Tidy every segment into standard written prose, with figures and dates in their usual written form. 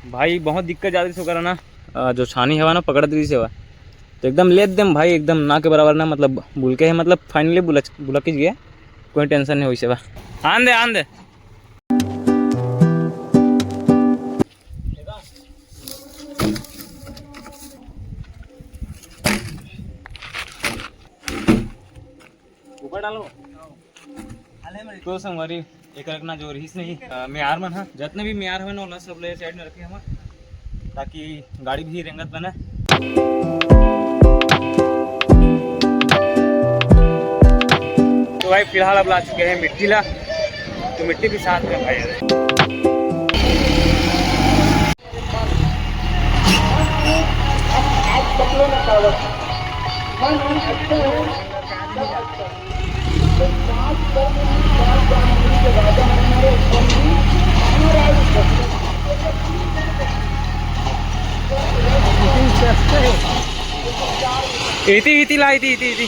भाई बहुत दिक्कत ज़्यादा से वगैरह ना जो छानी हवा ना पकड़ दी से हवा तो एकदम ले एकदम भाई एकदम ना के बराबर ना मतलब बुल के है मतलब फाइनली बुला के गया कोई टेंशन नहीं हुई से आन दे ऊपर डालो तो संगवारी एक रखना जो रहीस नहीं म्यार मन हाँ जितने भी म्यार है ना सब ले साइड में रखे हम ताकि गाड़ी भी रेंगत बने। तो भाई फिलहाल अब ला चुके हैं मिट्टी ला तो मिट्टी भी साथ में भाई इती ला इती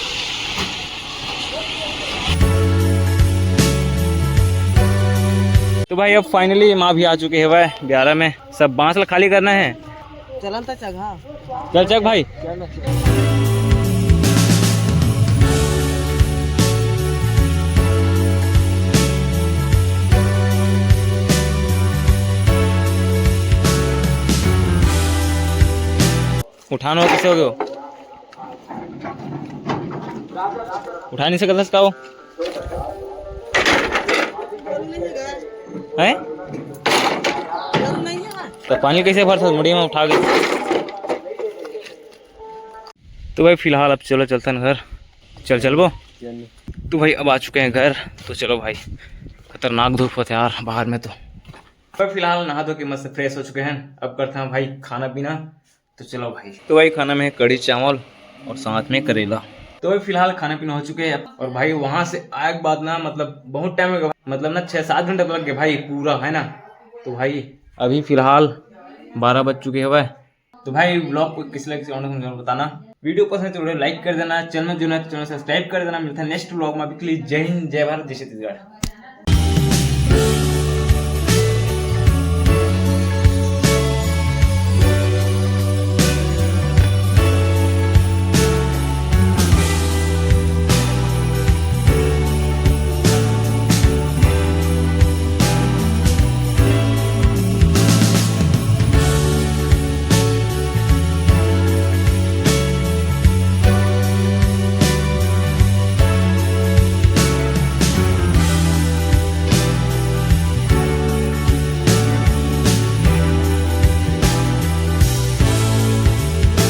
तो भाई अब फाइनली माँ भी आ चुके हैं वह ब्यारा में सब बांस खाली करना है चलन तो जगह चल चक भाई उठाना हो कैसे हो गए उठा नहीं सकता इसका वो है तो पानी कैसे भर सकते मुड़ी में उठा के। तो भाई फिलहाल अब चलो चलते हैं घर चल वो तो भाई अब आ चुके हैं घर तो चलो भाई खतरनाक धूप होते यार बाहर में तो फिलहाल नहा धो के मस्त फ्रेश हो चुके हैं अब करते हैं भाई खाना पीना तो चलो भाई। तो भाई खाना में है कढ़ी चावल और साथ में करेला। तो भाई फिलहाल खाना पीना हो चुके हैं और भाई वहां से आए के बाद ना मतलब बहुत टाइम हो गया मतलब ना 6-7 घंटे लग गए भाई पूरा है ना। तो भाई अभी फिलहाल 12 बज चुके हैं भाई। तो भाई ब्लॉग को किस लगे जरूर बताना वीडियो पसंद है तो लाइक कर देना चैनल जो है तो चैनल सब्सक्राइब कर देना। मिलता है नेक्स्ट ब्लॉग में अभी के लिए जय हिंद जय भारत जय छत्तीसगढ़।